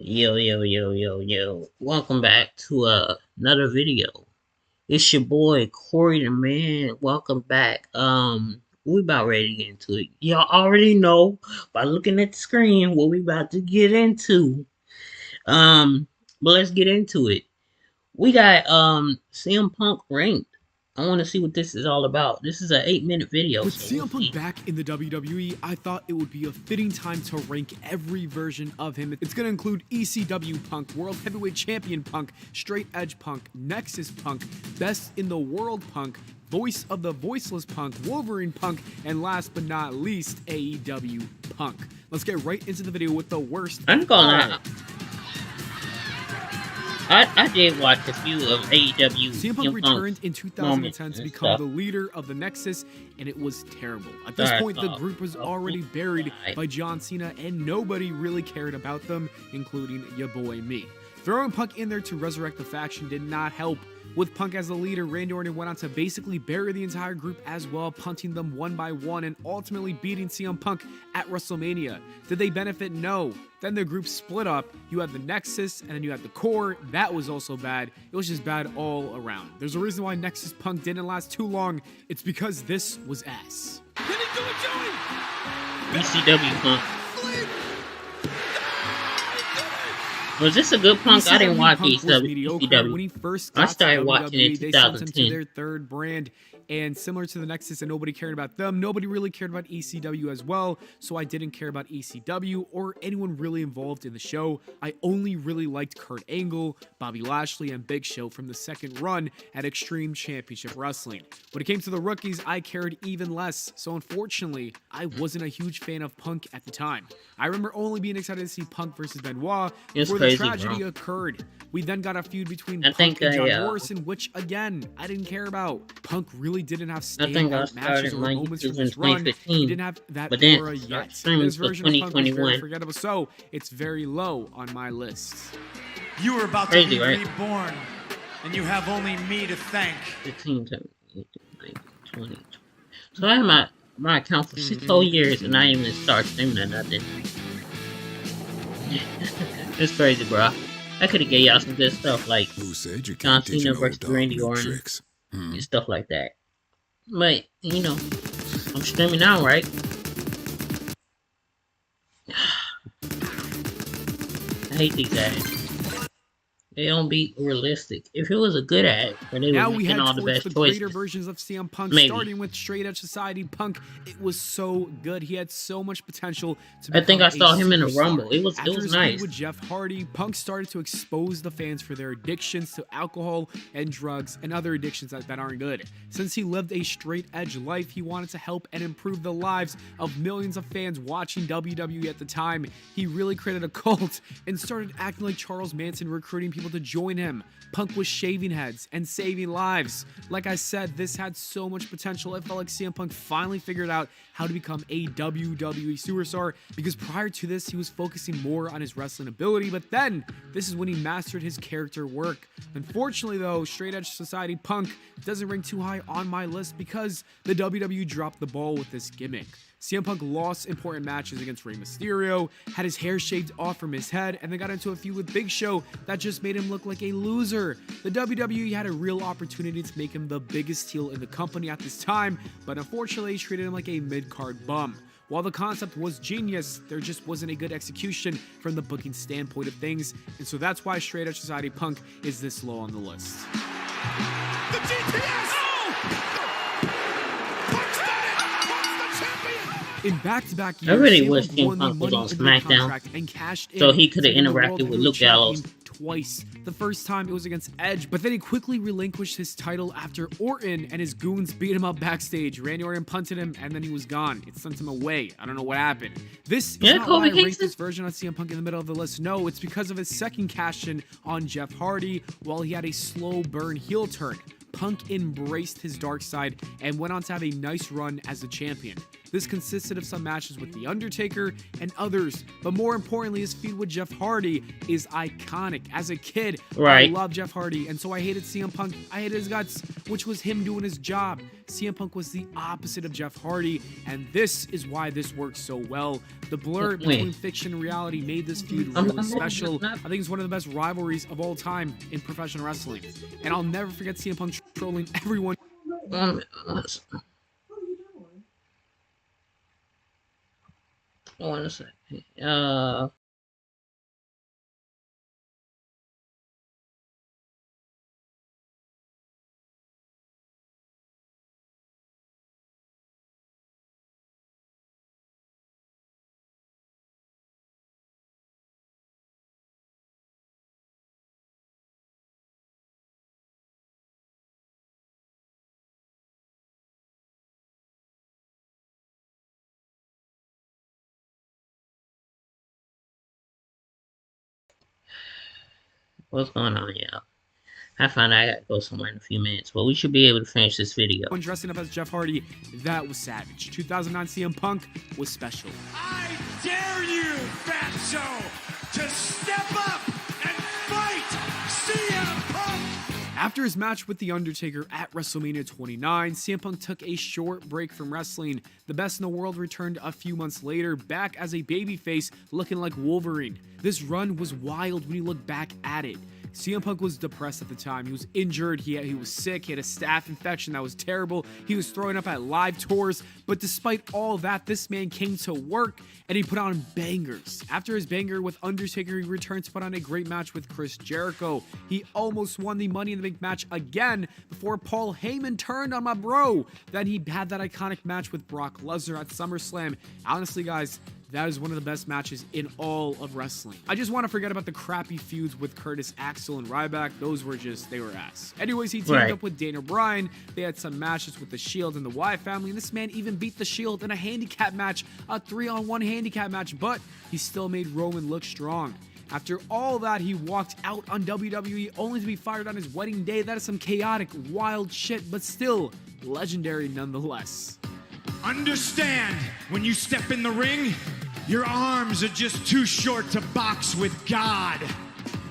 Yo. Welcome back to another video. It's your boy Corey the Man. Welcome back. We about ready to get into it. Y'all already know by looking at the screen what we about to get into. Um, but let's get into it. We got CM Punk ranked. I want to see what this is all about. This is an 8-minute video. With So CM Punk back in the WWE, I thought it would be a fitting time to rank every version of him. It's going to include ECW Punk, World Heavyweight Champion Punk, Straight Edge Punk, Nexus Punk, Best in the World Punk, Voice of the Voiceless Punk, Wolverine Punk, and last but not least, AEW Punk. Let's get right into the video with the worst. I'm gonna. I did watch a few of AEW. CM Punk returned in 2010 to become the leader of the Nexus, and it was terrible. At this point, the group was already buried by John Cena, and nobody really cared about them, including your boy me. Throwing Punk in there to resurrect the faction did not help. With Punk as the leader, Randy Orton went on to basically bury the entire group as well, punting them one by one and ultimately beating CM Punk at WrestleMania. Did they benefit? No. Then the group split up. You had the Nexus and then you had the Core. That was also bad. It was just bad all around. There's a reason why Nexus Punk didn't last too long. It's because this was ass. Can he do it, Joey? ECW Punk. Was this a good Punk? I didn't watch ECW. When he first I started watching it in they sent him to 2010. their third brand, and similar to the Nexus, and nobody cared about them. Nobody really cared about ECW as well, so I didn't care about ECW or anyone really involved in the show. I only really liked Kurt Angle, Bobby Lashley, and Big Show from the second run at Extreme Championship Wrestling. When it came to the rookies, I cared even less, so unfortunately, I wasn't a huge fan of Punk at the time. I remember only being excited to see Punk versus Benoit before the tragedy occurred. We then got a feud between Punk and John Morrison, which again, I didn't care about. Punk really didn't have standout matches or moments from this run. He didn't have that aura yet. This version of Punk was very forgettable, so it's very low on my list. You were about to be reborn, and you have only me to thank. 15, 20. So I had my account for 6 whole years, and I didn't even start streaming or nothing. It's crazy, bro. I could have gave y'all some good stuff like John Cena versus Randy Orton and stuff like that. But, you know, I'm streaming now, right? I hate these ads. They don't be realistic. If it was a good ad, where they were making all the best choices, greater versions of CM Punk, maybe. Starting with Straight Edge Society Punk, it was so good. He had so much potential to I think I saw him in a Rumble. It was nice. With Jeff Hardy, Punk started to expose the fans for their addictions to alcohol and drugs and other addictions that aren't good. Since he lived a straight edge life, he wanted to help and improve the lives of millions of fans watching WWE at the time. He really created a cult and started acting like Charles Manson, recruiting people to join him. Punk was shaving heads and saving lives. Like I said, this had so much potential. It felt like CM Punk finally figured out how to become a WWE superstar, because prior to this, he was focusing more on his wrestling ability, but then this is when he mastered his character work. Unfortunately though, Straight Edge Society Punk doesn't rank too high on my list because the WWE dropped the ball with this gimmick. CM Punk lost important matches against Rey Mysterio, had his hair shaved off from his head, and then got into a feud with Big Show that just made him look like a loser. The WWE had a real opportunity to make him the biggest heel in the company at this time, but unfortunately treated him like a mid-card bum. While the concept was genius, there just wasn't a good execution from the booking standpoint of things, and so that's why Straight Edge Society Punk is this low on the list. The GTS! In back-to-back years, I really wish CM Punk was on SmackDown, and cashed in so he could have to the interacted World with Luke Gallows. Twice. The first time it was against Edge, but then he quickly relinquished his title after Orton and his goons beat him up backstage. Randy Orton punted him, and then he was gone. It sent him away. I don't know what happened. This is not why I rate this version of CM Punk in the middle of the list. No, it's because of his second cash-in on Jeff Hardy while he had a slow burn heel turn. Punk embraced his dark side and went on to have a nice run as a champion. This consisted of some matches with The Undertaker and others, but more importantly, his feud with Jeff Hardy is iconic. As a kid, Right. I loved Jeff Hardy, and so I hated CM Punk. I hated his guts, which was him doing his job. CM Punk was the opposite of Jeff Hardy, and this is why this works so well. The blur between fiction and reality made this feud really special. I think it's one of the best rivalries of all time in professional wrestling. And I'll never forget CM Punk trolling everyone. One second. What's going on, y'all? I found out I gotta go somewhere in a few minutes, but we should be able to finish this video. When dressing up as Jeff Hardy, that was savage. 2009 CM Punk was special. I dare you, Fatso, to step up and fight CM Punk! After his match with The Undertaker at WrestleMania 29, CM Punk took a short break from wrestling. The Best in the World returned a few months later, back as a babyface looking like Wolverine. This run was wild when you look back at it. CM Punk was depressed at the time. He was injured, he was sick, he had a staph infection that was terrible, he was throwing up at live tours, but despite all that, this man came to work and he put on bangers. After his banger with Undertaker, he returned to put on a great match with Chris Jericho. He almost won the Money in the Bank match again before Paul Heyman turned on my bro. Then he had that iconic match with Brock Lesnar at SummerSlam. Honestly, guys, that is one of the best matches in all of wrestling. I just want to forget about the crappy feuds with Curtis Axel and Ryback. Those were they were ass. Anyways, he teamed up with Daniel Bryan. They had some matches with The Shield and the Wyatt family, and this man even beat The Shield in a handicap match, a 3-on-1 handicap match, but he still made Roman look strong. After all that, he walked out on WWE only to be fired on his wedding day. That is some chaotic, wild shit, but still legendary nonetheless. Understand, when you step in the ring, your arms are just too short to box with God.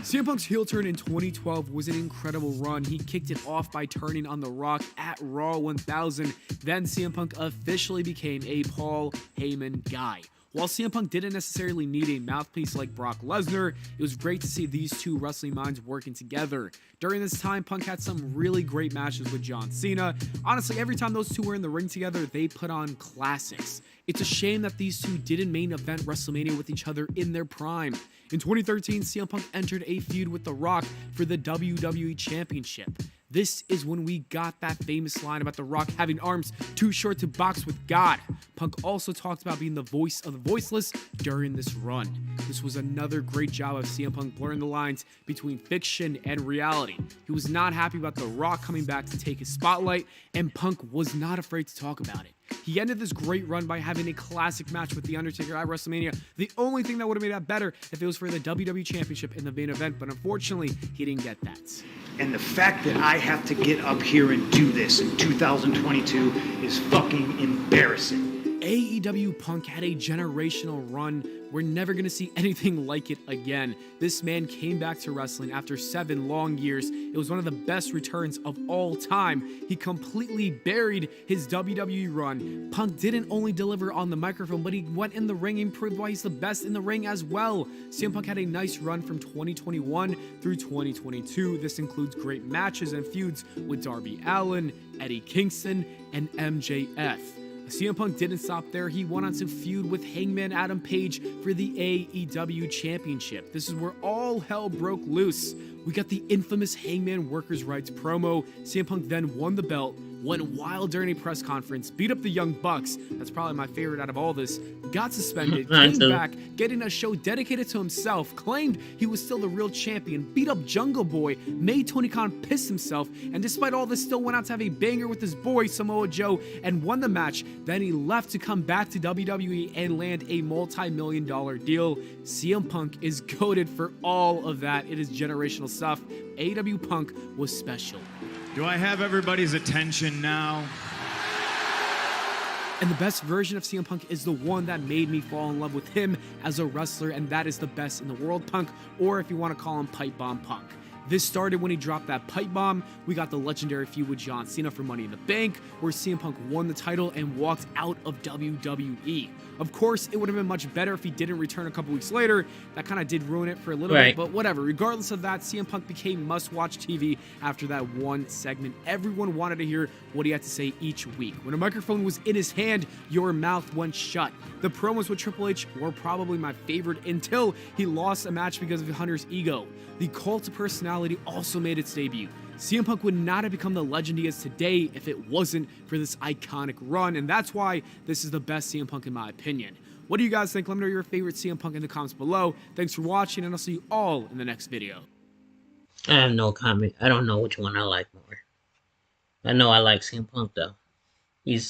CM Punk's heel turn in 2012 was an incredible run. He kicked it off by turning on The Rock at Raw 1000. Then CM Punk officially became a Paul Heyman guy. While CM Punk didn't necessarily need a mouthpiece like Brock Lesnar, it was great to see these two wrestling minds working together. During this time, Punk had some really great matches with John Cena. Honestly, every time those two were in the ring together, they put on classics. It's a shame that these two didn't main event WrestleMania with each other in their prime. In 2013, CM Punk entered a feud with The Rock for the WWE Championship. This is when we got that famous line about The Rock having arms too short to box with God. Punk also talked about being the voice of the voiceless during this run. This was another great job of CM Punk blurring the lines between fiction and reality. He was not happy about The Rock coming back to take his spotlight, and Punk was not afraid to talk about it. He ended this great run by having a classic match with The Undertaker at WrestleMania. The only thing that would have made that better if it was for the WWE Championship in the main event, but unfortunately, he didn't get that. And the fact that I have to get up here and do this in 2022 is fucking embarrassing. AEW Punk had a generational run. We're never going to see anything like it again. This man came back to wrestling after 7 long years. It was one of the best returns of all time. He completely buried his WWE run. Punk didn't only deliver on the microphone, but he went in the ring and proved why he's the best in the ring as well. CM Punk had a nice run from 2021 through 2022. This includes great matches and feuds with Darby Allin, Eddie Kingston, and MJF. CM Punk didn't stop there. He went on to feud with Hangman Adam Page for the AEW Championship. This is where all hell broke loose. We got the infamous Hangman Workers' Rights promo. CM Punk then won the belt, went wild during a press conference, beat up the Young Bucks. That's probably my favorite out of all this. Got suspended, came back, getting a show dedicated to himself, claimed he was still the real champion, beat up Jungle Boy, made Tony Khan piss himself, and despite all this, still went out to have a banger with his boy Samoa Joe and won the match. Then he left to come back to WWE and land a multi-million-dollar deal. CM Punk is goated for all of that. It is generational stuff. AEW Punk was special. Do I have everybody's attention now? And the best version of CM Punk is the one that made me fall in love with him as a wrestler, and that is the best in the world Punk, or if you want to call him Pipe Bomb Punk. This started when he dropped that pipe bomb. We got the legendary feud with John Cena for Money in the Bank, where CM Punk won the title and walked out of WWE. Of course, it would have been much better if he didn't return a couple weeks later. That kind of did ruin it for a little bit, but whatever. Regardless of that, CM Punk became must-watch TV after that one segment. Everyone wanted to hear what he had to say each week. When a microphone was in his hand, your mouth went shut. The promos with Triple H were probably my favorite until he lost a match because of Hunter's ego. The cult of personality also made its debut. CM Punk would not have become the legend he is today if it wasn't for this iconic run, and that's why this is the best CM Punk in my opinion. What do you guys think? Let me know your favorite CM Punk in the comments below. Thanks for watching, and I'll see you all in the next video. I have no comment. I don't know which one I like more. I know I like CM Punk though. He's